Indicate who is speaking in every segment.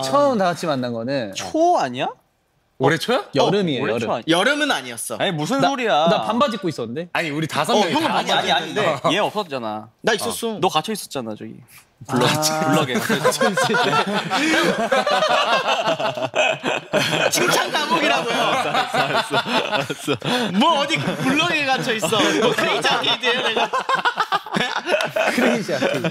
Speaker 1: 우리 처음 다 같이 만난 거는
Speaker 2: 초 아니야?
Speaker 3: 올해 초야?
Speaker 1: 여름이에요.
Speaker 2: 올해
Speaker 1: 여름.
Speaker 2: 초 아니야?
Speaker 4: 여름은 아니었어.
Speaker 2: 아니 무슨 소리야?
Speaker 1: 나 반바지 입고 있었는데.
Speaker 3: 아니 우리 5명이
Speaker 4: 형은
Speaker 3: 다
Speaker 4: 바지
Speaker 2: 아니 아닌데 얘 없었잖아.
Speaker 4: 나 있었어.
Speaker 2: 너 갇혀 있었잖아 저기. 블럭에.
Speaker 4: 칭찬 감옥이라고요. 알았어. 뭐 어디 블럭에 갇혀 있어. 뭐 크레이지 아케이드예요 내가.
Speaker 1: 크레이지 아케이드.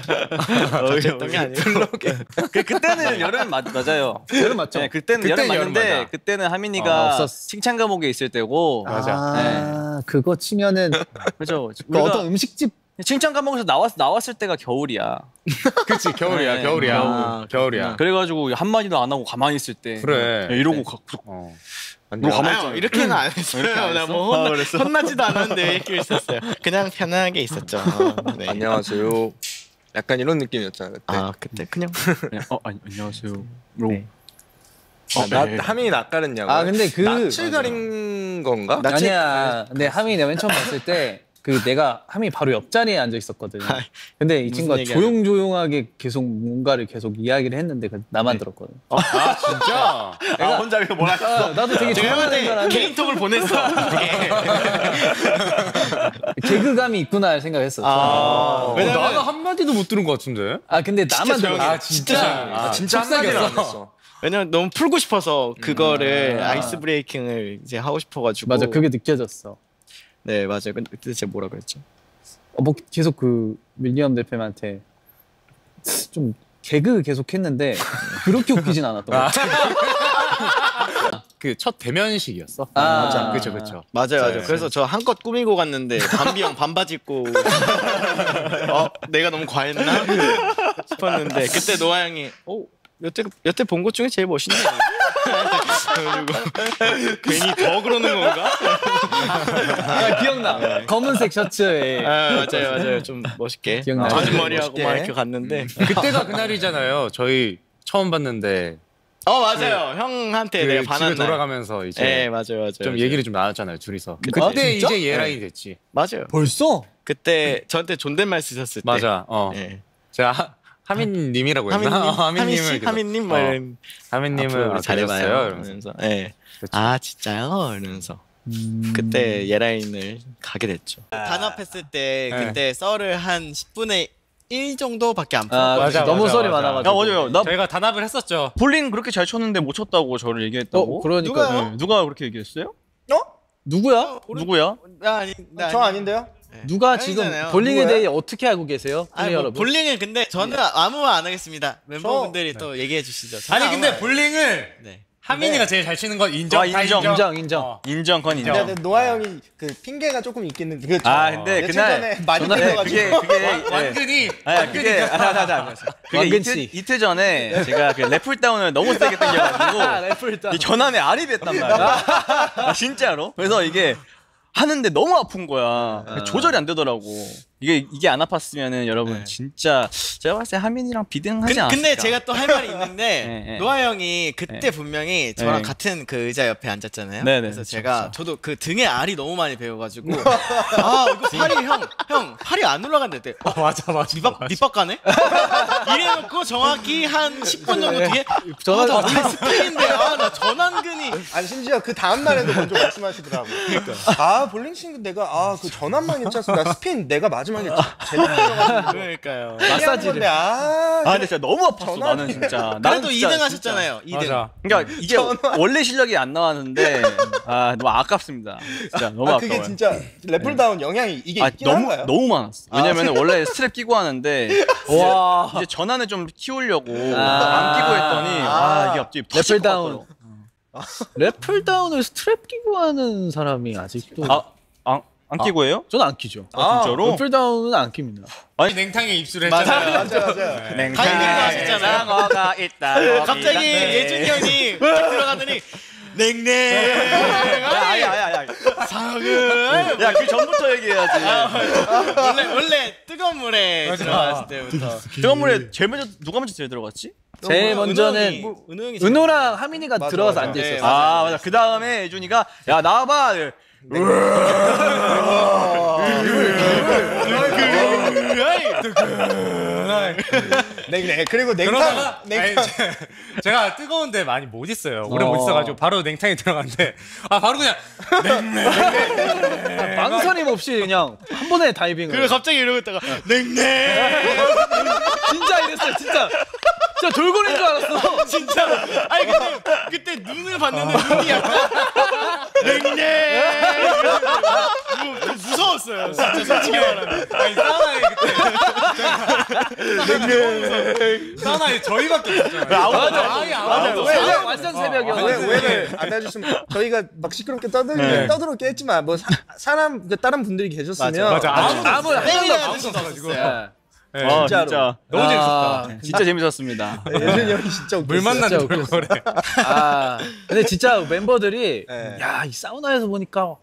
Speaker 4: 어쨌던 게 아니에요. 블럭에.
Speaker 2: 그때는 여름 맞아요.
Speaker 1: 여름 맞죠?
Speaker 2: 네, 그때는
Speaker 3: 그때는
Speaker 2: 여름
Speaker 3: 여름
Speaker 2: 맞는데
Speaker 3: 맞아.
Speaker 2: 그때는 하민이가
Speaker 1: 없었어.
Speaker 2: 칭찬 과목에 있을 때고.
Speaker 1: 맞아. 그거 치면은
Speaker 2: 그죠.
Speaker 1: 그 어떤 음식집
Speaker 2: 칭찬 과목에서 나왔을 때가 겨울이야.
Speaker 3: 그치 겨울이야
Speaker 2: 네,
Speaker 3: 겨울이야 겨울이야.
Speaker 2: 그래가지고 한 마디도 안 하고 가만히 있을 때.
Speaker 3: 그래.
Speaker 2: 야, 이러고
Speaker 4: 너 가만히 있잖아. 이렇게는 안 했어요.
Speaker 2: 이렇게 안
Speaker 4: 나
Speaker 2: 했어?
Speaker 4: 뭐 혼나지도 않았는데 이렇게 있었어요. 그냥 편안하게 있었죠. 네.
Speaker 5: 안녕하세요. 약간 이런 느낌이었잖아 그때.
Speaker 4: 아 그때 그냥
Speaker 2: 안녕하세요.
Speaker 4: 네.
Speaker 5: 하민이 낯가렸냐고.
Speaker 1: 아 근데 그
Speaker 5: 낯을 가린 건가?
Speaker 1: 아니야. 근데 하민이 내가 맨 처음 봤을 때 그 내가 하민이 바로 옆자리에 앉아 있었거든. 근데 이 친구가
Speaker 4: 얘기하냐?
Speaker 1: 조용조용하게 계속 뭔가를 계속 이야기를 했는데 나만 들었거든.
Speaker 3: 아 진짜?
Speaker 2: 내가 혼자 이거 뭐라 했어?
Speaker 1: 나도 되게
Speaker 4: 제가
Speaker 1: 조용한 줄
Speaker 4: 그때
Speaker 1: 알았는데
Speaker 4: 개인톡을 보냈어.
Speaker 1: 개그감이 있구나 생각했어.
Speaker 4: 왜냐면
Speaker 3: 나는 한마디도 못 들은 것 같은데?
Speaker 1: 아 근데 나만 들었어.
Speaker 4: 조용해.
Speaker 5: 진짜 한마디를 안 했어.
Speaker 4: 왜냐면 너무 풀고 싶어서 그거를 아이스 브레이킹을 이제 하고 싶어가지고.
Speaker 1: 맞아, 그게 느껴졌어.
Speaker 4: 네 맞아요. 근데 그때 제가 뭐라 그랬죠?
Speaker 1: 뭐 계속 그 밀리엄 대표한테 좀 개그 계속 했는데 그렇게 웃기진 않았던 것 같아.
Speaker 3: 그 첫 대면식이었어.
Speaker 1: 맞아.
Speaker 3: 그쵸.
Speaker 4: 맞아요. 그래서 저 한껏 꾸미고 갔는데 담비 형 반바지 입고 내가 너무 과했나 싶었는데 그때 노아 형이 여태 본 것 중에 제일 멋있네. 그리고 괜히 더 그러는 건가?
Speaker 1: 기억나. 검은색 셔츠에.
Speaker 4: 맞아요. 좀 멋있게.
Speaker 1: 기억나.
Speaker 4: 젖은 머리하고
Speaker 1: 멋있게.
Speaker 4: 막 이렇게 갔는데.
Speaker 3: 그때가 그날이잖아요. 저희 처음 봤는데
Speaker 4: 맞아요. 형한테 내가
Speaker 3: 그
Speaker 4: 반한
Speaker 3: 집에
Speaker 4: 날.
Speaker 3: 돌아가면서 이제
Speaker 4: 네 맞아요.
Speaker 3: 좀 얘기를 좀 나눴잖아요 둘이서.
Speaker 1: 아,
Speaker 3: 그때
Speaker 1: 진짜?
Speaker 3: 이제 예라인이 됐지.
Speaker 4: 맞아요.
Speaker 1: 벌써?
Speaker 4: 그때 저한테 존댓말 쓰셨을 때.
Speaker 3: 맞아.
Speaker 4: 네.
Speaker 3: 제가 하민님이라고 했나?
Speaker 4: 하민님 뭐 이런.
Speaker 3: 하민님을
Speaker 4: 앞으로 잘해봐요.
Speaker 3: 이러면서.
Speaker 4: 이러면서. 네. 아 진짜요? 이러면서. 그때 예라인을 가게 됐죠. 단합했을 때 그때 썰을 한 10분의 1 정도밖에 안 풀었거든요.
Speaker 1: 맞아. 너무 썰이 많아가지고.
Speaker 2: 맞아요. 나
Speaker 3: 저희가 단합을 했었죠.
Speaker 2: 볼링 그렇게 잘 쳤는데 못 쳤다고 저를 얘기했다고.
Speaker 1: 그러니까.
Speaker 4: 누가요?
Speaker 2: 네, 누가 그렇게 얘기했어요?
Speaker 1: 누구야?
Speaker 2: 누구야?
Speaker 4: 저 아닌데요?
Speaker 1: 누가 지금
Speaker 4: 아니잖아요.
Speaker 1: 볼링에
Speaker 4: 누구야?
Speaker 1: 대해 어떻게 알고 계세요?
Speaker 4: 아니,
Speaker 1: 여러분.
Speaker 4: 볼링을 근데 저는 아무 말 안 하겠습니다. 멤버분들이 또 얘기해 주시죠. 저는
Speaker 3: 아니
Speaker 4: 아무
Speaker 3: 근데
Speaker 4: 말-
Speaker 3: 볼링을
Speaker 4: 네.
Speaker 3: 하민이가 제일 잘 치는 건 인정.
Speaker 2: 아,
Speaker 3: 다
Speaker 2: 인정.
Speaker 1: 인정.
Speaker 2: 인정 건 인정.
Speaker 6: 근데 노아 형이 그 핑계가 조금 있겠는데. 그렇죠.
Speaker 2: 근데
Speaker 6: 며칠
Speaker 2: 그날
Speaker 6: 전에 많이
Speaker 2: 네,
Speaker 6: 들어가지고.
Speaker 2: 그게
Speaker 3: 완근히
Speaker 2: 그게
Speaker 1: 완근 씨.
Speaker 2: 이틀 전에 제가 그 래플 다운을 너무 세게 당겨가지고
Speaker 1: 래플
Speaker 2: 이 전환에 아립했단 말이야. 진짜로. 그래서 이게 하는데 너무 아픈 거야. 조절이 안 되더라고. 이게 안 아팠으면은 여러분 진짜 제가 봤을 때 하민이랑 비등하지 않았을까.
Speaker 4: 근데 제가 또 할 말이 있는데
Speaker 2: 네.
Speaker 4: 노아 형이 그때 분명히 저랑
Speaker 2: 네.
Speaker 4: 같은 그 의자 옆에 앉았잖아요.
Speaker 2: 네네,
Speaker 4: 그래서
Speaker 2: 그쵸,
Speaker 4: 제가 저도 그 등에 알이 너무 많이 배워가지고 이거 팔이 형 팔이 안 올라간다 때.
Speaker 3: 맞아.
Speaker 4: 밑밥 가네? 이래놓고 정확히 한 10분 정도 뒤에
Speaker 1: 전화
Speaker 4: 나 스피인데 나 전완근이
Speaker 6: 아니 심지어 그 다음 날에도 먼저 말씀하시더라고. 아 볼링 친구 내가 그 전환만 있잖아. 나 스핀 내가 마지막에 제대로 들어가지고
Speaker 4: 그러니까요.
Speaker 1: 마사지를.
Speaker 2: 근데 진짜 너무 아팠어 나는 진짜. 나는
Speaker 4: 그래도
Speaker 2: 진짜
Speaker 4: 2등 하셨잖아요. 2등.
Speaker 3: 맞아.
Speaker 2: 그러니까 이게 원래 실력이 안 나왔는데 너무 아깝습니다. 진짜 너무 아까워요.
Speaker 6: 그게 진짜 래플다운 영향이 이게 있긴 한가요?
Speaker 2: 너무 많았어. 왜냐면 원래 스트랩 끼고 하는데
Speaker 1: 와.
Speaker 2: 이제 전환을 좀 키우려고 안 끼고 했더니 이게 갑자기
Speaker 1: 래플 다운. 래플 다운을 스트랩 끼고 하는 사람이 아직도.
Speaker 2: 안 끼고 해요?
Speaker 1: 저는 안 끼죠.
Speaker 2: 진짜로?
Speaker 1: 래플 다운은 안 낍니다.
Speaker 3: 아니 냉탕에 입술을 했잖아요.
Speaker 6: 맞아요.
Speaker 4: 다이빙도 하셨잖아요.
Speaker 2: 상어가 있다.
Speaker 4: 갑자기 예준이 형이 딱 들어가더니 냉랭
Speaker 2: 야야야야.
Speaker 4: 사근
Speaker 2: 야 그 전부터 얘기해야지.
Speaker 4: 원래 뜨거운 물에 들어갔을 때부터
Speaker 2: 뜨거운 물에 제일 먼저 누가 먼저 들어갔지?
Speaker 1: 제일 먼저는
Speaker 4: 은호 형이
Speaker 1: 은호랑 하민이가 들어가서 앉아
Speaker 4: 네,
Speaker 1: 있었어.
Speaker 2: 맞아. 그 다음에 예준이가 야 나와봐.
Speaker 6: 냉 그리고 냉탕
Speaker 3: 그러다가
Speaker 6: 냉탕
Speaker 3: 제가 뜨거운데 많이 못 있어요. 오래 못 있어가지고 바로 냉탕에 들어갔는데 바로 그냥
Speaker 1: 망설임 없이 그냥 한 번에 다이빙을.
Speaker 4: 그리고 갑자기 이러고 있다가 냉내
Speaker 1: 진짜 이랬어요. 진짜 돌고래인 줄 알았어.
Speaker 4: 진짜로. 아니 그때 눈을 봤는데 눈이 약간 냉내 좀 무서웠어요. 진짜 솔직히 말하면.
Speaker 3: 아니 사우나에 그때 사우나에 저희밖에 없잖아요. 아예 아무도
Speaker 1: 왜
Speaker 3: 없어요.
Speaker 1: 완전 새벽이야.
Speaker 6: 오해를 안 해주시면 저희가 막 시끄럽게 떠들게 했지만 뭐 사람 다른 분들이 계셨으면
Speaker 3: 맞아.
Speaker 1: 아무 한 명도
Speaker 4: 아무도
Speaker 3: 없어가지고.
Speaker 2: 아,
Speaker 1: 진짜로.
Speaker 2: 진짜
Speaker 3: 너무 재밌었다.
Speaker 2: 진짜 재밌었습니다.
Speaker 6: 예준이 형이 진짜 웃겼어요.
Speaker 3: 물 만나는
Speaker 1: 진짜
Speaker 3: 돌고래.
Speaker 1: 근데 진짜 멤버들이
Speaker 6: 네.
Speaker 1: 야, 이 사우나에서 보니까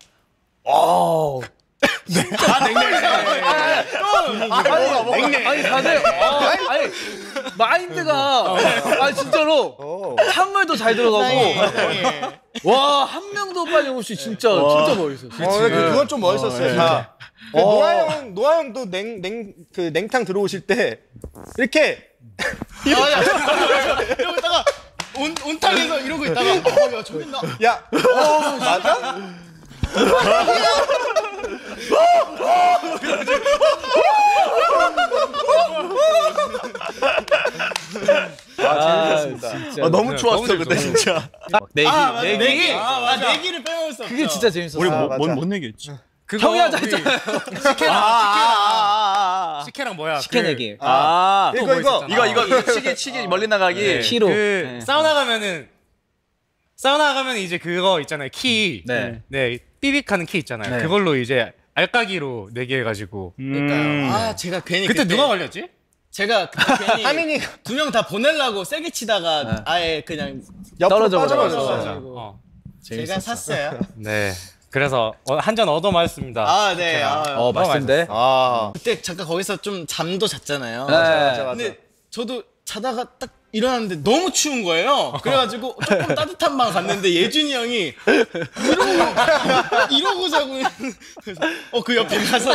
Speaker 1: 아니 다들 아니 마인드가 진짜로 찬물도 잘 들어가고 와, 한 명도 빠짐없이 진짜 멋있었어.
Speaker 6: 그건 좀 멋있었어요. 다. 노아 형도 냉탕 들어오실 때 이렇게
Speaker 4: 이러고 있다가 온탕에서 이러고 있다가 야 저기 있나?
Speaker 6: 야 맞아?
Speaker 1: 진짜.
Speaker 2: 너무 좋았어 그때 진짜.
Speaker 1: 내기
Speaker 4: 내기를 빼먹을 수 없죠.
Speaker 1: 그게 진짜 재밌었어.
Speaker 2: 우리
Speaker 6: 맞아.
Speaker 2: 뭔 얘기했지?
Speaker 1: 형이 하자 했잖아요.
Speaker 3: 식혜랑 뭐야?
Speaker 1: 식혜 내기.
Speaker 2: 이거 치기 멀리 나가기.
Speaker 1: 키로.
Speaker 3: 사우나 가면 이제 그거 있잖아요. 키.
Speaker 1: 네.
Speaker 3: 삐빅하는 키 있잖아요.
Speaker 1: 네.
Speaker 3: 그걸로 이제 알까기로 내기 해가지고.
Speaker 4: 그러니까요. 제가 괜히
Speaker 3: 그때 누가 걸렸지?
Speaker 4: 제가 그때 괜히
Speaker 6: 하민이
Speaker 4: 두 명 다 보내려고 세게 치다가 아예 그냥
Speaker 6: 옆으로
Speaker 1: 떨어져
Speaker 6: 빠져버렸어요.
Speaker 4: 제가 샀어요.
Speaker 3: 네. 그래서 한 잔 얻어 마셨습니다.
Speaker 4: 네.
Speaker 1: 맛있는데.
Speaker 4: 그때 잠깐 거기서 좀 잠도 잤잖아요.
Speaker 1: 맞아.
Speaker 4: 근데 저도 자다가 딱 일어났는데 너무 추운 거예요. 그래가지고 조금 따뜻한 방 갔는데 예준이 형이 이러고 자고 그래서 그 옆에 가서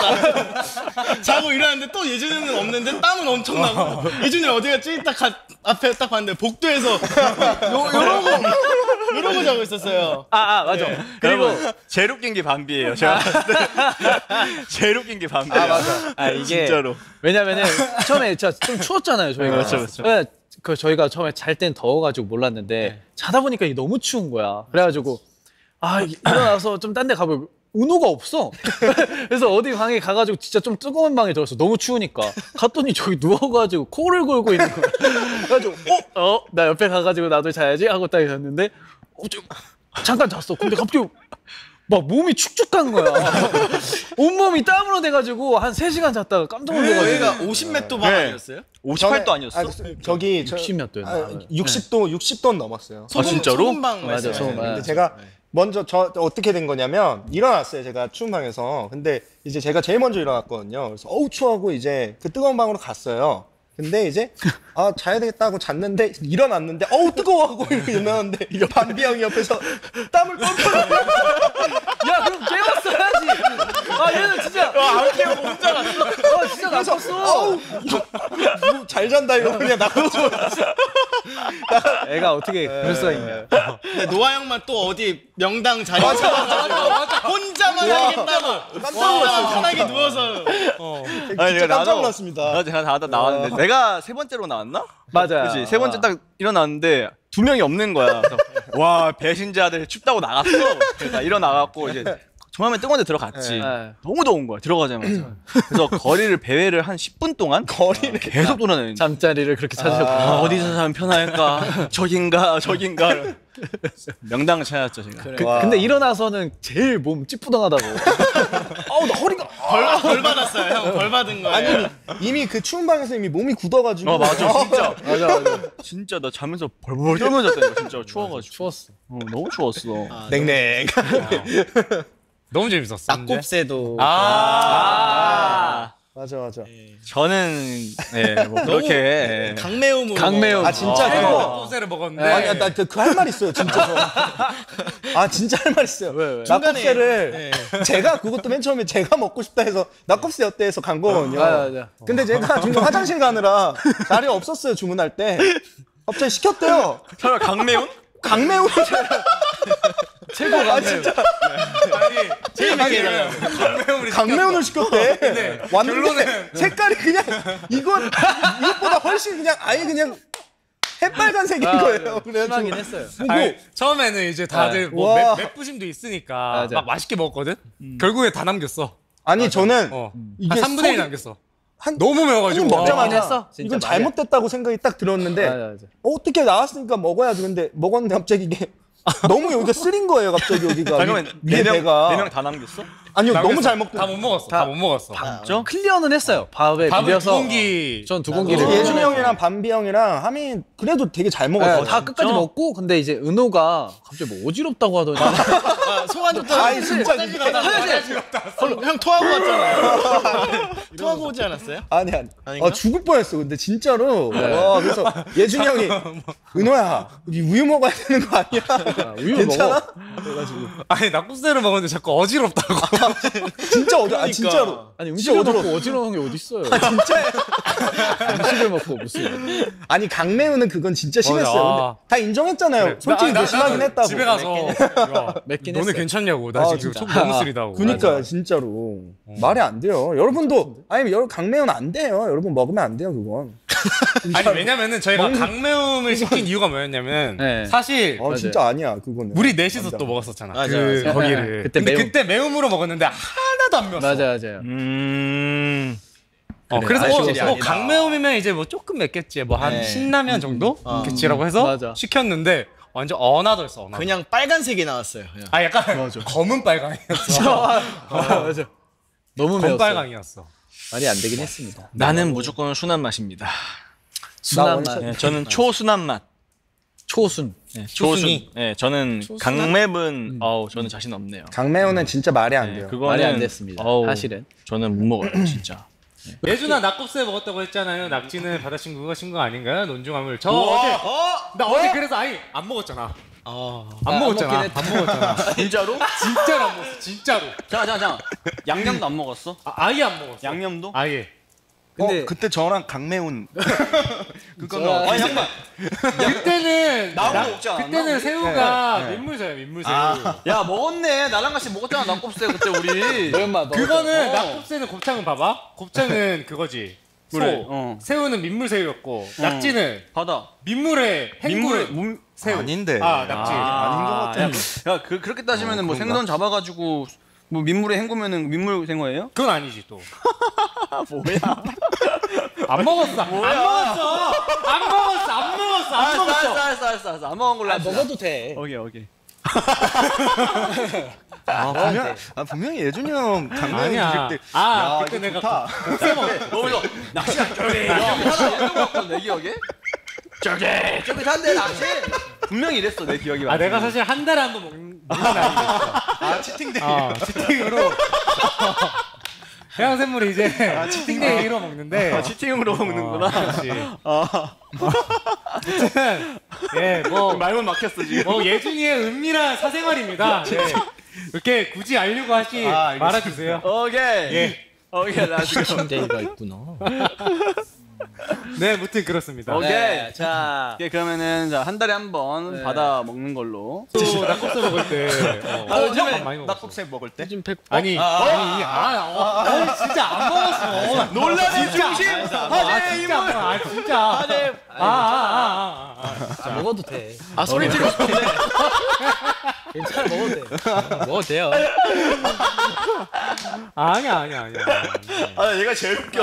Speaker 4: 자고 일어났는데 또 예준이 형은 없는데 땀은 엄청 나고 예준이 형 어디 갔지? 딱 앞에 딱 봤는데 복도에서 이러고 자고 있었어요.
Speaker 1: 맞아.
Speaker 2: 그리고 제일 웃긴 게 밤비예요. 제가 봤을 때 제일 웃긴 게 밤비예요.
Speaker 1: 맞아. 이게
Speaker 2: 진짜로.
Speaker 1: 왜냐면은 처음에 진짜 좀 추웠잖아요, 저희가.
Speaker 2: 그렇죠.
Speaker 1: 네, 저희가 처음에 잘 땐 더워가지고 몰랐는데 자다 보니까 이게 너무 추운 거야. 그래가지고 일어나서 좀 딴 데 가보고 은호가 없어. 그래서 어디 방에 가가지고 진짜 좀 뜨거운 방에 들었어. 너무 추우니까. 갔더니 저기 누워가지고 코를 골고 있는 거야. 그래가지고 나 옆에 가가지고 나도 자야지 하고 딱 있었는데 잠깐 잤어. 근데 갑자기 막 몸이 축축한 거야. 온몸이 땀으로 돼가지고 한 3시간 잤다가 깜짝 놀라가지고.
Speaker 4: 여기가 50몇 도 방 아니었어요?
Speaker 2: 58도 아니었어?
Speaker 6: 저기
Speaker 1: 60몇 도였나?
Speaker 6: 60도 넘었어요.
Speaker 2: 진짜로?
Speaker 4: 소금방
Speaker 1: 맞아,
Speaker 4: 말씀하시는
Speaker 1: 소금방.
Speaker 6: 근데 제가 먼저 어떻게 된 거냐면 일어났어요. 제가 추운 방에서. 근데 이제 제가 제일 먼저 일어났거든요. 그래서 추워하고 이제 그 뜨거운 방으로 갔어요. 근데 이제 자야 되겠다 하고 잤는데 일어났는데 뜨거워하고 이렇게 일어났는데 밤비 형이 옆에서 땀을 뻘뻘
Speaker 1: 야, 그럼 깨웠어야지. 얘는 진짜. 안 깨우고 혼자 갔어. 진짜 나빴어.
Speaker 6: 잘 잔다 이러고 그냥 나가고
Speaker 1: 애가 어떻게 그럴 수가 있냐.
Speaker 4: 근데 노아 형만 또 어디 명당 자리에 찾아가지고 혼자만 하겠다고 혼자만 편하게 누워서
Speaker 6: 진짜 깜짝 놀랐습니다.
Speaker 2: 제가 다 나왔는데 내가 세 번째로 나왔나?
Speaker 1: 맞아요.
Speaker 2: 그치? 세 번째 딱 일어났는데 두 명이 없는 거야. 그래서 와, 배신자들 춥다고 나갔어. 그래서 나 일어나갖고 이제 정말 뜨거운 데 들어갔지. 너무 더운 거야, 들어가자마자. 그래서 거리를 배회를 한 10분 동안 계속 돌아다니는.
Speaker 1: 잠자리를 그렇게 찾으셨구나.
Speaker 2: 어디서 자면 편할까? 저긴가? 명당을 찾았죠, 제가.
Speaker 1: 근데 일어나서는 제일 몸 찌뿌둥하다고. 나 허리가.
Speaker 4: 벌 받았어요. 형 벌 받은 거예요.
Speaker 6: 아니 이미 그 추운 방에서 이미 몸이 굳어가지고
Speaker 2: 맞아, 진짜.
Speaker 1: 맞아.
Speaker 2: 진짜 나 자면서 벌벌 떨면서 잤다니까, 진짜 추워가지고.
Speaker 1: 추웠어.
Speaker 2: 너무 추웠어.
Speaker 6: 냉랭.
Speaker 3: 너무 재밌었어.
Speaker 4: 낙곱새도
Speaker 6: 맞아.
Speaker 2: 저는 뭐 그렇게 예.
Speaker 4: 강매움으로.
Speaker 1: 강매움.
Speaker 6: 아 진짜 그거.
Speaker 3: 소세를 먹었는데
Speaker 6: 아니 나 그 할 말 있어요 진짜 아 진짜 할 말 있어요.
Speaker 1: 왜?
Speaker 6: 낙곱새를 제가 그것도 맨 처음에 제가 먹고 싶다 해서 낙곱새 어때 해서 간 거거든요.
Speaker 1: 맞아.
Speaker 6: 근데 제가 중간 화장실 가느라 자리 없었어요 주문할 때. 갑자기 시켰대요.
Speaker 2: 설마 강매운?
Speaker 6: 강매운
Speaker 1: 최고 강매움.
Speaker 6: 진짜
Speaker 3: 아니 재밌게
Speaker 6: 강매운을 시켰대. 왔는데
Speaker 3: 결론은-
Speaker 6: 색깔이 그냥 이것보다 훨씬 그냥 아예 그냥 새빨간색인 거예요.
Speaker 1: 심하긴 했어요.
Speaker 3: 아니, 처음에는 이제 다들 뭐
Speaker 6: 와.
Speaker 3: 맵부심도 있으니까
Speaker 1: 맞아.
Speaker 3: 막 맛있게 먹었거든. 결국에 다 남겼어.
Speaker 6: 아니 저는
Speaker 3: 한 3분의 1 남겼어. 너무 매워가지고.
Speaker 6: 먹자마자
Speaker 1: 했어? 진짜
Speaker 6: 이건
Speaker 1: 말이야.
Speaker 6: 잘못됐다고 생각이 딱 들었는데
Speaker 1: 맞아.
Speaker 6: 어떻게 나왔으니까 먹어야지. 근데 먹었는데 갑자기 이게 너무 여기가 쓰린 거예요. 갑자기 여기가
Speaker 2: 잠깐만
Speaker 6: 위에 배가
Speaker 2: 4명 다 남겼어?
Speaker 6: 아니요
Speaker 3: 남겼어.
Speaker 6: 너무 잘 먹고
Speaker 3: 다 못 먹었어. 다 못 먹었어.
Speaker 1: 저 클리어는 했어요. 밥에
Speaker 3: 밥을
Speaker 1: 비벼서.
Speaker 3: 두 공기.
Speaker 1: 전 2공기를.
Speaker 6: 예준이 형이랑 밤비 형이랑 하미 그래도 되게 잘 먹었어요.
Speaker 1: 다 끝까지 먹고 근데 이제 은호가 갑자기 뭐 어지럽다고 하더니
Speaker 4: 소화 좀 더.
Speaker 6: 아니 진짜
Speaker 4: 형 토하고 왔잖아요. 토하고 오지 않았어요?
Speaker 6: 아니
Speaker 4: 아닌가?
Speaker 6: 죽을 뻔했어. 근데 진짜로 와 그래서 예준이 형이 은호야 우리 우유 먹어야 되는 거 아니야?
Speaker 1: 우유
Speaker 6: 괜찮아?
Speaker 3: 아니 낙곱새를 먹었는데 자꾸 어지럽다고.
Speaker 6: 진짜 진짜로.
Speaker 1: 아니 음식을 먹고 어지러운 게 어딨어요.
Speaker 6: 진짜
Speaker 1: 음식을 먹고 무슨
Speaker 6: 아니 강매우는 그건 진짜 심했어요.
Speaker 3: 맞아.
Speaker 6: 근데 다 인정했잖아요.
Speaker 3: 그래.
Speaker 6: 솔직히 이거 심하긴
Speaker 3: 나는
Speaker 6: 했다고.
Speaker 3: 집에 가서 야,
Speaker 1: 맵긴
Speaker 3: 너네
Speaker 1: 했어요.
Speaker 3: 괜찮냐고. 나
Speaker 6: 아,
Speaker 3: 지금
Speaker 6: 진짜.
Speaker 3: 속 너무 쓰리다고.
Speaker 6: 그니까 진짜로 말이 안 돼요. 여러분도 아니 여러분 강매우는 안 돼요. 여러분 먹으면 안 돼요 그건.
Speaker 3: 아니 왜냐면은 저희가 강매움을 시킨 이유가 뭐였냐면
Speaker 1: 네.
Speaker 3: 사실
Speaker 6: 진짜 아니야 그거는.
Speaker 3: 우리 넷이서 또 먹었었잖아.
Speaker 4: 맞아,
Speaker 3: 그
Speaker 4: 맞아.
Speaker 3: 거기를.
Speaker 1: 그때
Speaker 3: 근데
Speaker 1: 매움.
Speaker 3: 그때 매움으로 먹었는데 하나도 안 매웠어.
Speaker 1: 맞아요.
Speaker 3: 그래서
Speaker 1: 아쉬워서.
Speaker 3: 강매움이면 이제 뭐 조금 맵겠지. 뭐 한
Speaker 4: 네.
Speaker 3: 신라면 정도? 겠지라고 해서
Speaker 1: 맞아.
Speaker 3: 시켰는데 완전 어나더였어. 어나더.
Speaker 4: 그냥 빨간색이 나왔어요. 그냥.
Speaker 3: 아 약간 검은 빨강이었어.
Speaker 1: 맞아. 너무
Speaker 3: 검은
Speaker 1: 매웠어요.
Speaker 3: 빨강이었어.
Speaker 1: 말이 안 되긴 했습니다.
Speaker 2: 나는 무조건 순한 맛입니다.
Speaker 1: 순한
Speaker 6: 나
Speaker 1: 맛.
Speaker 2: 네, 저는 초순한 맛.
Speaker 1: 초순.
Speaker 2: 네,
Speaker 3: 초순이.
Speaker 2: 네, 저는 강맵은 저는 자신 없네요.
Speaker 6: 강매우는 진짜 말이 안 돼요.
Speaker 2: 그거는
Speaker 1: 말이 안 됐습니다. 사실은.
Speaker 2: 저는 못 먹어요, 진짜.
Speaker 3: 예준아 낙곱새 먹었다고 했잖아요. 낙지는 바다친구가 신 거 아닌가요? 논중함을. 저 어제 나 어제 그래서 아니 안 먹었잖아. 안 먹었잖아. 안 먹었잖아.
Speaker 2: 진짜로?
Speaker 3: 진짜로 안 먹었어. 진짜로.
Speaker 2: 잠깐. 양념도 안 먹었어?
Speaker 3: 아예 안 먹었어.
Speaker 2: 양념도?
Speaker 3: 아예.
Speaker 1: 근데
Speaker 6: 그때 저랑 강매운
Speaker 1: 그거는
Speaker 2: 아니 잠깐.
Speaker 3: 그때는
Speaker 2: 나하고 먹지 않았나?
Speaker 3: 그때는 새우가 민물새우 민물새우.
Speaker 2: 야 먹었네. 나랑 같이 먹었잖아 낙곱새 그때 우리.
Speaker 1: 매운맛
Speaker 3: 그거는 낙곱새는 곱창은 봐봐. 곱창은 그거지. 소.
Speaker 2: 그래,
Speaker 3: 새우는 민물새우였고 낙지는
Speaker 2: 바다.
Speaker 3: 민물의
Speaker 2: 민물의
Speaker 3: 행굴 새우.
Speaker 6: 아닌데.
Speaker 3: 아 낙지.
Speaker 6: 아닌 것 같아.
Speaker 2: 야 그렇게 따지면은 뭐 생선 잡아가지고 뭐 민물에 헹구면은 민물 생어예요?
Speaker 3: 그건 아니지 또.
Speaker 2: 뭐야?
Speaker 3: 안 먹었어. 안 먹었어.
Speaker 2: 알았어. 안 먹은 걸로 합시다.
Speaker 1: 먹어도 돼.
Speaker 2: 오케이.
Speaker 6: 분명히 예준이 형 강매운
Speaker 3: 아니야.
Speaker 6: 드실 때
Speaker 3: 그때 내가 곱새 먹었어.
Speaker 2: 너무서 낚시야 저기 하나 내 기억에 저기 산대 낚시 분명히 이랬어 내 기억이.
Speaker 3: 내가 사실 한 달에 한 번 먹는 날이 있어.
Speaker 6: 치팅데이.
Speaker 3: 치팅으로. 해양생물이 이제 치팅데이로 먹는데.
Speaker 2: 치팅으로 먹는구나.
Speaker 3: 그렇지. 아무튼 뭐
Speaker 2: 말문 막혔어 지금.
Speaker 3: 예준이의 은밀한 사생활입니다. 이렇게 굳이 알려고 하지 말아주세요.
Speaker 2: 오케이 나 지금.
Speaker 4: 데이가 있구나.
Speaker 3: 네, 무튼 그렇습니다.
Speaker 2: 오케이.
Speaker 1: 자,
Speaker 2: 그러면은 한 달에 한 번 받아 먹는 걸로.
Speaker 3: 또 낙곱새 먹을 때.
Speaker 2: 요즘에
Speaker 3: 많이 먹었어.
Speaker 6: 낙곱새 먹을 때?
Speaker 3: 진짜 안 먹었어.
Speaker 2: 논란의 중심
Speaker 3: 화제의 인물. 진짜.
Speaker 1: 먹어도 돼.
Speaker 4: 소리 지르고 싶은데.
Speaker 1: 괜찮아, 먹어도 돼.
Speaker 4: 먹어도 돼요.
Speaker 3: 아니야.
Speaker 2: 얘가 제일 웃겨.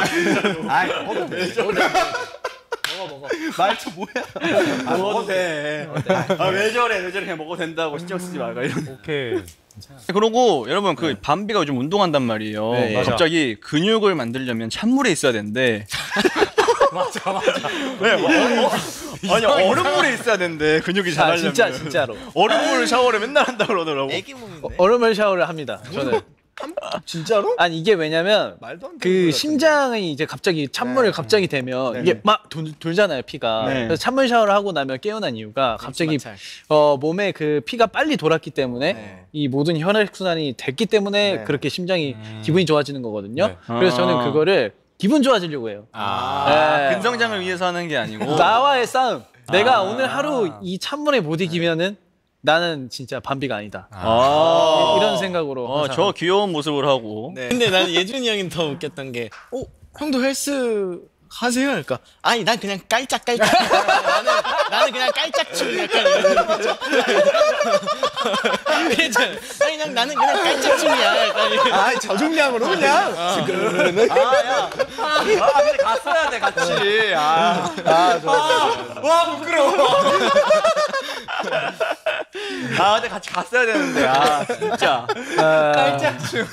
Speaker 6: 말투 뭐야?
Speaker 2: 먹어도 돼. 왜 저래 그냥 먹어도 된다고 신경 쓰지 말고 이런.
Speaker 3: 오케이.
Speaker 2: 그러고 여러분 그 밤비가 요즘 운동한단 말이에요.
Speaker 1: 네,
Speaker 3: 맞아.
Speaker 2: 갑자기 근육을 만들려면 찬물에 있어야 된대.
Speaker 3: 맞아.
Speaker 2: 왜? 아니 얼음물에 있어야 된대 근육이
Speaker 1: 자,
Speaker 2: 자라려면.
Speaker 1: 진짜로.
Speaker 2: 얼음물 샤워를 맨날 한다 그러더라고.
Speaker 4: 애기 몸인데.
Speaker 1: 얼음물 샤워를 합니다. 저는.
Speaker 6: 진짜로?
Speaker 1: 아니 이게 왜냐면
Speaker 6: 말도 안 되는
Speaker 1: 그
Speaker 6: 소리
Speaker 1: 심장이 이제 갑자기 찬물을 갑자기 대면
Speaker 6: 네.
Speaker 1: 이게 막 돌잖아요 피가.
Speaker 2: 네.
Speaker 1: 그래서 찬물 샤워를 하고 나면 깨어난 이유가 갑자기
Speaker 4: 마찰.
Speaker 1: 몸에 그 피가 빨리 돌았기 때문에
Speaker 6: 네.
Speaker 1: 이 모든 혈액 순환이 됐기 때문에
Speaker 6: 네.
Speaker 1: 그렇게 심장이 기분이 좋아지는 거거든요.
Speaker 3: 네.
Speaker 1: 그래서 저는 그거를 기분 좋아지려고 해요. 네.
Speaker 2: 근성장을 위해서 하는 게 아니고
Speaker 1: 나와의 싸움. 내가 오늘 하루 이 찬물에 못 이기면은 나는 진짜 반비가 아니다. 이런 생각으로. 항상.
Speaker 2: 저 귀여운 모습을 하고
Speaker 4: 근데 나는 예준이 형이 더 웃겼던 게, 형도 헬스 하세요? 그러니까 아니 난 그냥 깔짝깔짝. 나는 그냥 깔짝춤 약간 이런 거죠. 그랬잖아. 아니 나는 그냥 깔짝춤이야. 약간 이런.
Speaker 6: 아, 저중량으로 그냥.
Speaker 2: 근데 갔어야 돼 같이
Speaker 3: 와 부끄러워.
Speaker 2: 근데 같이 갔어야 되는데 진짜
Speaker 3: 깔짝춤.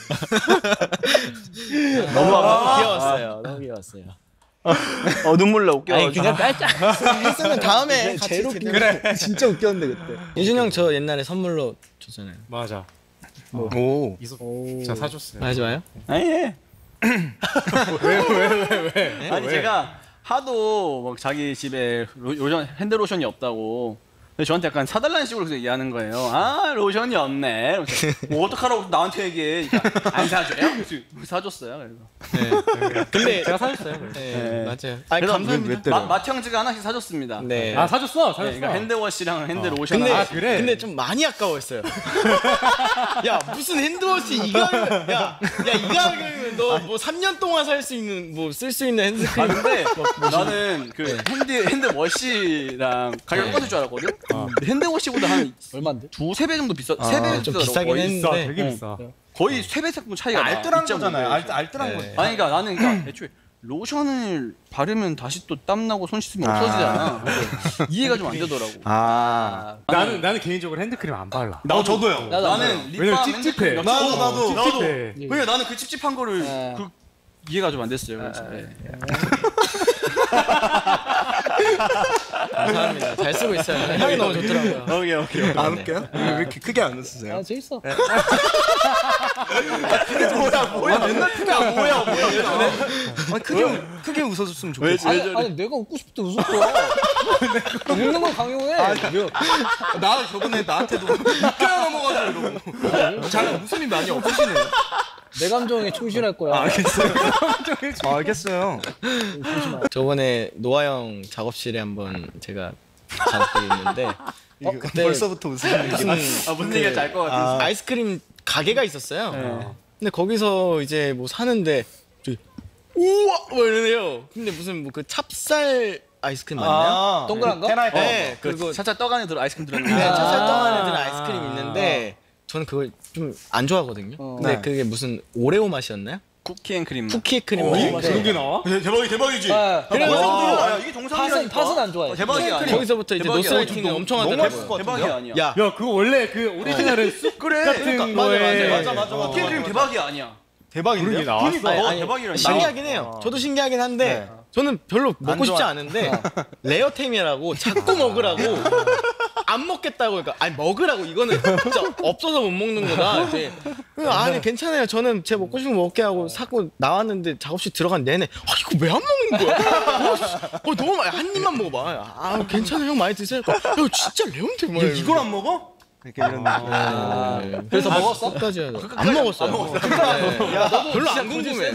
Speaker 4: 너무 귀여웠어요. 너무 귀여웠어요.
Speaker 2: 눈물 나 웃겨.
Speaker 1: 아니 그냥 깔짝.
Speaker 4: 헬스는 다음에 같이
Speaker 6: 제일 웃긴 게 진짜 웃겼는데 그때.
Speaker 4: 예준이 형 저 옛날에 선물로 줬잖아요.
Speaker 3: 맞아.
Speaker 6: 오.
Speaker 3: 이소 진짜 사줬어요.
Speaker 4: 하지 마요.
Speaker 2: 아니 해.
Speaker 3: 왜?
Speaker 2: 아니 제가 하도 막 자기 집에 로션 핸드로션이 없다고 근데 저한테 약간 사달라는 식으로 얘기하는 거예요. 로션이 없네. 그래서 뭐 어떡하라고 나한테 얘기해. 그러니까 안 사줘요? 그래서 사줬어요. 그래서
Speaker 4: 근데
Speaker 3: 제가 사줬어요.
Speaker 4: 네, 맞아요.
Speaker 2: 그래서
Speaker 4: 감사합니다.
Speaker 2: 마티형즈가 하나씩 사줬습니다.
Speaker 4: 네.
Speaker 3: 사줬어.
Speaker 2: 그러니까 핸드워시랑 핸드로션.
Speaker 4: 근데
Speaker 3: 그래.
Speaker 4: 근데 좀 많이 아까웠어요. 야 무슨 핸드워시 이거 야 이거 하면 너 뭐 3년 동안 살 수 있는 뭐 쓸 수 있는 핸드크림.
Speaker 2: 근데 나는 그 핸드워시랑 가격 똑같을 줄 알았거든. 근데 핸드워시보다 한
Speaker 1: 얼마인데?
Speaker 2: 두세 배 정도 비싸. 세 배
Speaker 4: 좀
Speaker 2: 비싸더라고.
Speaker 4: 비싸긴
Speaker 2: 거의.
Speaker 4: 했는데.
Speaker 3: 되게 비싸.
Speaker 2: 거의 세 배 정도 차이가 나.
Speaker 6: 알뜰한
Speaker 2: 2.5
Speaker 6: 거잖아요.
Speaker 2: 배.
Speaker 6: 알뜰한 거.
Speaker 2: 아니 그러니까 나는 그러니까 애초에 로션을 바르면 다시 또 땀나고 손 씻으면 없어지잖아. 그래서 이해가 좀 안 되더라고.
Speaker 3: 나는 개인적으로 핸드크림 안 발라.
Speaker 6: 저도요.
Speaker 2: 나는
Speaker 3: 왜냐면
Speaker 2: 립밤
Speaker 3: 찝찝해.
Speaker 2: 핸드크림
Speaker 6: 나도.
Speaker 3: 찝찝해.
Speaker 2: 왜 나는 그 찝찝한 거를 이해가 좀 안 됐어요. 그래서. 네.
Speaker 4: 감사합니다. 잘 쓰고 있어요. 향이 너무 좋더라고요.
Speaker 2: 오케이.
Speaker 6: 안 웃겨요? 왜 이렇게 크게 안 웃으세요?
Speaker 1: 재밌어.
Speaker 6: 뭐야 맨날 크게 안 뭐야 크게 웃어줬으면 좋겠어.
Speaker 1: 아니 내가 웃고 싶을 때 웃었어. 웃는 걸 강요해.
Speaker 6: 나 저번에 나한테도 웃겨야 넘어가지고 이러고 잘 웃음이 많이 없으시네.
Speaker 1: 내 감정에 충실할 거야.
Speaker 6: 알겠어요.
Speaker 4: 저번에 노아 형 작업실에 한번 제가 작업실에 있는데 그때
Speaker 6: 벌써부터 웃음이
Speaker 2: 무슨 얘기인지 알 것 같아.
Speaker 4: 아이스크림 가게가 있었어요. 근데 거기서 이제 뭐 사는데 갑자기 우와 뭐 이러네요. 근데 무슨 뭐 그 찹쌀 아이스크림 맞나요?
Speaker 1: 동그란 거?
Speaker 4: 네, 그리고
Speaker 2: 살짝 떡 안에 들어 아이스크림 들어있는
Speaker 4: 네,
Speaker 2: 거.
Speaker 4: 찹쌀 떡 안에 든 아이스크림 있는데 저는 그걸 좀 안 좋아하거든요. 근데
Speaker 6: 네.
Speaker 4: 그게 무슨 오레오 맛이었나요?
Speaker 2: 쿠키 앤 크림.
Speaker 4: 쿠키 크림
Speaker 3: 그런
Speaker 4: 맛인데
Speaker 3: 게 나와?
Speaker 6: 대박이지.
Speaker 4: 그래서
Speaker 2: 이게 정상이라니까.
Speaker 1: 팥은 안 좋아해.
Speaker 2: 대박이야. 아니야.
Speaker 4: 거기서부터 이제
Speaker 2: 대박이야.
Speaker 4: 노스라이팅을 엄청
Speaker 6: 너무
Speaker 4: 하더라고요.
Speaker 6: 맛있을 것 같은데요?
Speaker 2: 대박이야 아니야.
Speaker 4: 야,
Speaker 3: 야 그거 원래 그 오리지널은 쑥
Speaker 2: 그래.
Speaker 3: 같은
Speaker 2: 그러니까,
Speaker 3: 거에
Speaker 6: 맞아.
Speaker 2: 쿠키 앤 크림 대박이야 아니야.
Speaker 6: 대박인데요?
Speaker 3: 그런 게 나왔어.
Speaker 4: 아니,
Speaker 2: 대박이라니까.
Speaker 4: 신기하긴 해요. 저도 신기하긴 한데 저는 별로 먹고 싶지 않은데 레어템이라고 자꾸 먹으라고 안 먹겠다고 그러니까 아니 먹으라고 이거는 진짜 없어서 못 먹는 거다. 이제 아니 괜찮아요. 저는 제 먹고 싶은 거 먹게 하고 사고 나왔는데 작업실 들어간 내내 이거 왜 안 먹는 거야? 너무 많이 한 입만 먹어봐. 괜찮아요. 형 많이 드세요. 진짜 레어템
Speaker 6: 이걸 안 먹어? 이렇게 이런 느낌.
Speaker 1: 그래서 먹었어?
Speaker 4: 끝까지 해야 돼. 안 먹었어요. 야, 별로 안 궁금해.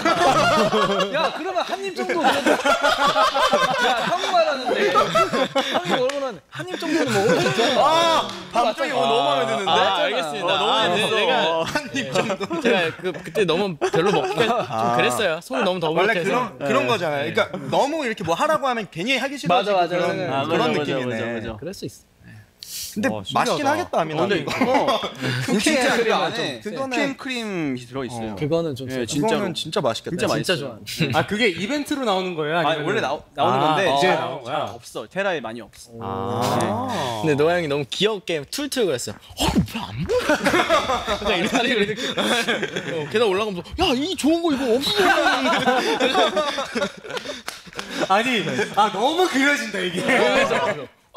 Speaker 1: 야 그러면 한 입 정도 그래도. 야 형이 말하는데. 형이 얼마나 한입 정도는 먹어도 진짜.
Speaker 2: 밤중에 이거 너무 마음에 드는데.
Speaker 4: 알겠습니다.
Speaker 2: 너무 마음에 들어.
Speaker 4: 내가 한입 정도. 제가 그때 너무 별로 먹기 좀 그랬어요. 손이 너무
Speaker 6: 원래
Speaker 4: 더부룩해서.
Speaker 6: 그런 거잖아요. 그러니까 너무 이렇게 뭐 하라고 하면 괜히 하기 싫어지고
Speaker 1: 맞아.
Speaker 6: 그런 느낌이네.
Speaker 2: 맞아.
Speaker 1: 그럴 수 있어.
Speaker 6: 근데 맛있긴 하겠다, 아미나.
Speaker 2: 근데 이거 쿠키 앤 크림 안에
Speaker 6: 그거는-
Speaker 2: 쿠키 앤 크림이 들어있어요.
Speaker 1: 그거는 좀.
Speaker 2: 예,
Speaker 1: 진짜
Speaker 2: 진짜로.
Speaker 6: 그거는 진짜 맛있겠다.
Speaker 2: 진짜
Speaker 1: 진짜
Speaker 2: 맛있어요.
Speaker 1: 좋아.
Speaker 3: 아 그게 이벤트로 나오는 거예요?
Speaker 2: 아니
Speaker 3: 아니면
Speaker 2: 원래 나오는 건데
Speaker 3: 이제
Speaker 2: 잘
Speaker 3: 나온 거야?
Speaker 2: 없어. 테라에 많이 없어.
Speaker 4: 근데 노아 형이 너무 귀엽게 툴툴 그랬어요. 왜안 먹어? 그러니까 이렇게 계단 올라가면서 야 이 좋은 거 이거 없어.
Speaker 3: 아니 너무 그려진다 이게.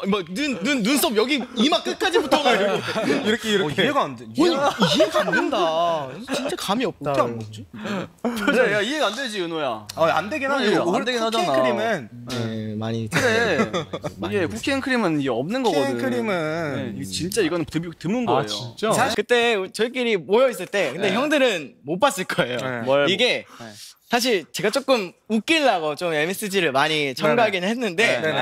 Speaker 4: 뭐 눈썹 여기 이마 끝까지 붙어가지고 이렇게
Speaker 6: 이해가 안 돼.
Speaker 4: 이해가 안 된다. 진짜 감이 없다.
Speaker 6: 어떻게 안 먹지?
Speaker 2: 그래, 야 이해가 안 되지 은호야.
Speaker 6: 안 되긴 하네.
Speaker 2: 안 되긴 하잖아.
Speaker 6: 쿠키앤크림은
Speaker 4: 네, 많이
Speaker 2: 그래. 이게 쿠키앤크림은 이게 없는 거거든.
Speaker 6: 쿠키앤크림은
Speaker 2: 네, 이게 진짜 이거는 드문 거예요.
Speaker 3: 아 진짜?
Speaker 4: 사실 그때 저희끼리 모여 있을 때 근데 형들은 못 봤을 거예요.
Speaker 2: 뭘
Speaker 4: 이게 사실 제가 조금 웃기려고 좀 MSG를 많이 첨가하긴 했는데
Speaker 6: 네네.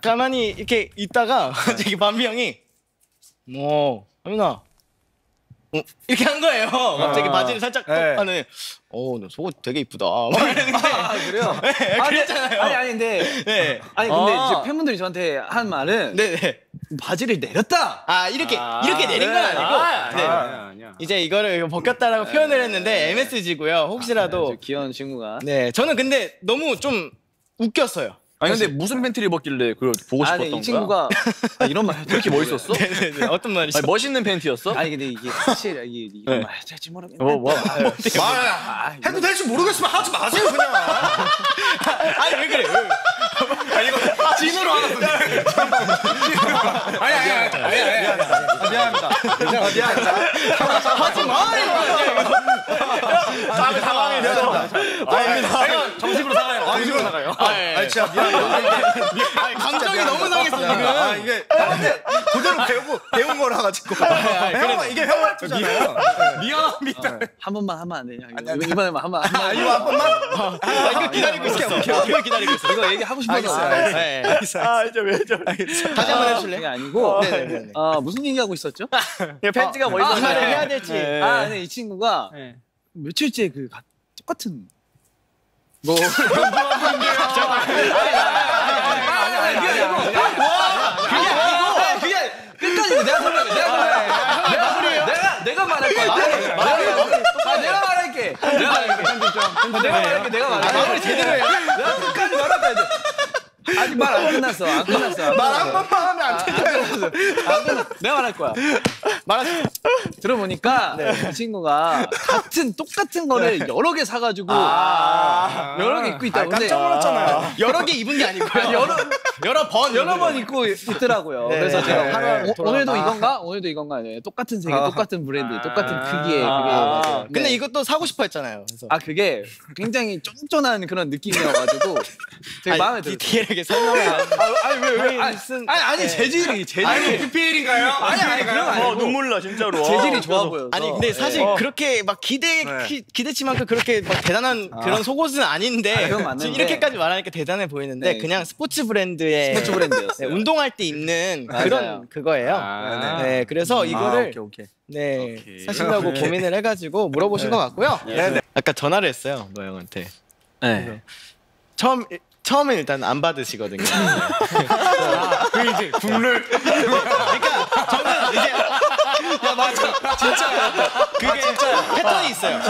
Speaker 4: 가만히 이렇게 있다가 갑자기 밤비 형이 뭐 하민아 이렇게 한 거예요. 갑자기 바지를 살짝 톡
Speaker 6: 네.
Speaker 4: 하는 너 속옷 되게 이쁘다. 막 이랬는데
Speaker 1: 그래요?
Speaker 4: 네, 그랬잖아요.
Speaker 1: 아니 근데
Speaker 4: 네.
Speaker 1: 아니 근데 이제 팬분들이 저한테 한 말은
Speaker 4: 네네.
Speaker 1: 바지를 내렸다.
Speaker 4: 이렇게 내린 건 아니고 네.
Speaker 3: 아니야.
Speaker 4: 이제 이거를 벗겼다라고 표현을 했는데 MSG고요. 혹시라도
Speaker 1: 아주 귀여운 친구가.
Speaker 4: 네 저는 근데 너무 좀 웃겼어요.
Speaker 2: 아니 근데 무슨 팬티를 입었길래 그걸 보고 싶었던
Speaker 1: 아니
Speaker 2: 거야?
Speaker 1: 이 친구가 이런 말
Speaker 2: 그렇게 멋있었어?
Speaker 4: 네네네. 어떤 말이죠?
Speaker 2: 아니, 멋있는 팬티였어?
Speaker 1: 아니 근데 이게 사실 이게 이런
Speaker 2: 네.
Speaker 1: 말 할지 모르겠는데.
Speaker 2: 뭐
Speaker 6: 해도 될 줄 모르겠으면 하지 마세요 그냥.
Speaker 4: 아니 왜 그래?
Speaker 2: 진으로 하나
Speaker 6: 미안합니다.
Speaker 4: 하지 마.
Speaker 6: 당황해서.
Speaker 2: 정식으로 사가요. 정식으로 사가요.
Speaker 6: 아니 진짜 미안해요.
Speaker 4: 감정이 너무 상했어 지금.
Speaker 6: 이게 형한테 그대로 배운 거라 가지고. 형 이게 형 말투잖아요.
Speaker 3: 미안합니다.
Speaker 1: 한 번만 하면 안 되냐? 이번에만 하면
Speaker 6: 이거 한 번만.
Speaker 4: 이거 기다리고 있었어. 이거 기다리고 있어.
Speaker 1: 이거 얘기 하고 싶어서.
Speaker 4: 네. 다시 한번 해줄래?
Speaker 1: 그게 아니고
Speaker 4: 네네네.
Speaker 1: 무슨 얘기 하고 있었죠?
Speaker 2: 팬티가 멋있어.
Speaker 4: 말을 해야 될지.
Speaker 1: 근데 이 친구가 며칠째 똑같은 뭐 그게 끝까지 내가 설명해. 내가 말할 거야. 내가 말할게. 내가 말할게. 마무리 제대로 해. 내가 끝까지 말할 거야. 아직 말 안 끝났어.
Speaker 6: 말 한 번만 하면 안 되냐?
Speaker 1: 내가 말할 거야. 들어보니까 이 친구가 똑같은 거를 여러 개 사가지고 여러 개 입고 있다고.
Speaker 6: 깜짝 놀랐잖아요.
Speaker 4: 여러 개 입은 게 아니고요. 여러 번
Speaker 1: 입고 있더라고요. 그래서 제가 오늘도 이건가? 네, 똑같은 색의 똑같은 브랜드, 똑같은 크기의 그게.
Speaker 4: 근데 이것도 사고 싶어 했잖아요. 그래서
Speaker 1: 그게 굉장히 쫀쫀한 그런 느낌이어가지고 되게 마음에 들어요.
Speaker 4: 디테일하게 설명을
Speaker 1: 아니 재질이
Speaker 3: PPL인가요?
Speaker 1: 아니 그런 거 아니고
Speaker 2: 눈물 나 진짜로.
Speaker 1: 재질이 좋아 보여.
Speaker 4: 아니 근데 사실 그렇게 막 기대치만큼 그렇게 막 대단한 그런 속옷은 아닌데
Speaker 1: 그건 맞는데.
Speaker 4: 지금 이렇게까지 말하니까 대단해 보이는데
Speaker 1: 네.
Speaker 4: 그냥 스포츠 브랜드의
Speaker 1: 브랜드였어요.
Speaker 4: 운동할 때 입는
Speaker 1: 맞아요.
Speaker 4: 그런 그거예요. 네, 그래서 이거를
Speaker 6: 오케이.
Speaker 4: 네 사시려고 고민을 해가지고 물어보신 것 같고요. 아까 전화를 했어요, 노 형한테.
Speaker 2: 네.
Speaker 4: 처음에 일단 안 받으시거든요.
Speaker 3: 그 이제 국룰.
Speaker 4: 그러니까 저는 이제 맞아 진짜 그게 패턴이 있어요.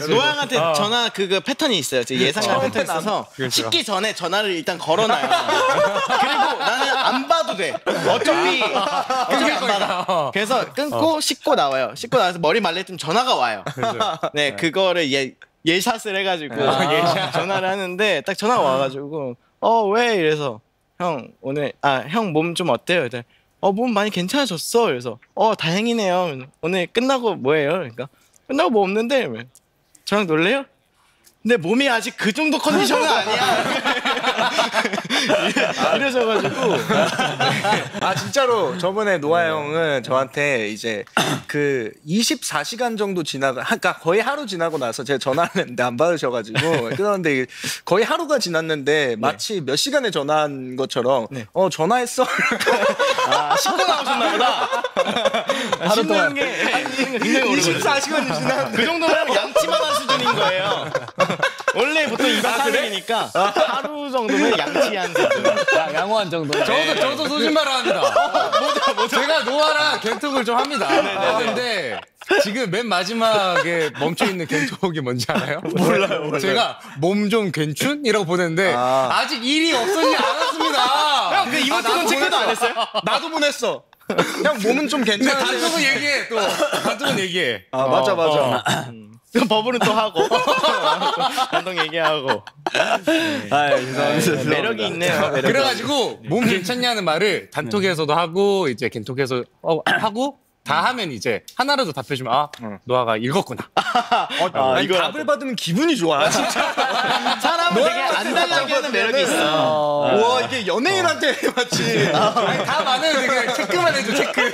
Speaker 4: 노양한테 전화 그 패턴이 있어요. 제 예상한 패턴이 있어서 씻기 전에 전화를 일단 걸어놔요. 그리고 나는 안 봐도 돼. 어차피 안 받아. 그래서 끊고 씻고 나와요. 씻고 나와서 머리 말릴 때 전화가 와요. 네 그거를 예샷을 해가지고 전화를 하는데 딱 전화가 와가지고 왜 이래서 형 오늘 형 몸 좀 어때요? 그래서 몸 많이 괜찮아졌어. 그래서 다행이네요. 오늘 끝나고 뭐해요? 그러니까 끝나고 뭐 없는데 저랑 놀래요? 근데 몸이 아직 그 정도 컨디션은 아니야. 이러셔가지고
Speaker 6: 진짜로 저번에 노아 형은 저한테 이제 그 24시간 정도 그러니까 거의 하루 지나고 나서 제가 전화를 했는데 안 받으셔가지고 끊었는데 거의 하루가 지났는데 마치 몇 시간에 전화한 것처럼 전화했어.
Speaker 4: 씻고 나오셨나 보다.
Speaker 1: 하루 동안.
Speaker 4: 굉장히 오래
Speaker 6: 24시간이 지났는데
Speaker 4: 그 정도면 양치만한 수준인 거예요. 원래 보통 2박 3일이니까 하루 정도면 양치한 수준.
Speaker 1: 양호한 정도.
Speaker 3: 저도 소신발언 합니다. 제가 노아랑 겐톡을 좀 합니다. 근데 지금 맨 마지막에 멈춰있는 겐톡이 뭔지 알아요? 몰라요. 제가 몸 좀 괜춘?이라고 보냈는데 아직 일이 없었지 않았습니다.
Speaker 4: 형, 그 이모티콘 체크도 안 했어요?
Speaker 6: 나도 보냈어. 형 몸은 좀
Speaker 3: 근데
Speaker 6: 괜찮아.
Speaker 3: 단톡은 얘기해 또. 단톡은 얘기해.
Speaker 6: 맞아.
Speaker 4: 버블은 또 하고 감독 얘기하고
Speaker 2: 죄송합니다.
Speaker 4: 매력이 있네요. 매력이.
Speaker 3: 그래가지고 몸 괜찮냐는 말을 단톡에서도 하고 이제 겐톡에서 하고 다 하면 이제 하나라도 답해주면 아 노아가 읽었구나.
Speaker 4: 아니, 답을 받으면 기분이 좋아. 진짜 사람은 되게 안달나게 하는 매력이 있어.
Speaker 6: 와 이게 연예인한테 마치
Speaker 3: 아니, 다 많은데 그냥 체크만 해줘 체크.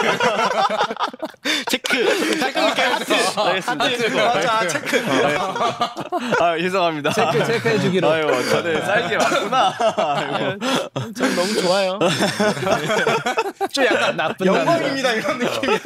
Speaker 4: 체크. 깔끔하게 알겠습니다.
Speaker 6: 맞아 체크.
Speaker 2: 죄송합니다.
Speaker 1: 체크해주기로.
Speaker 2: 아유, 다들 쌀게 많구나.
Speaker 4: 전 너무 좋아요.
Speaker 6: 좀 약간 영광입니다 이런 느낌이야.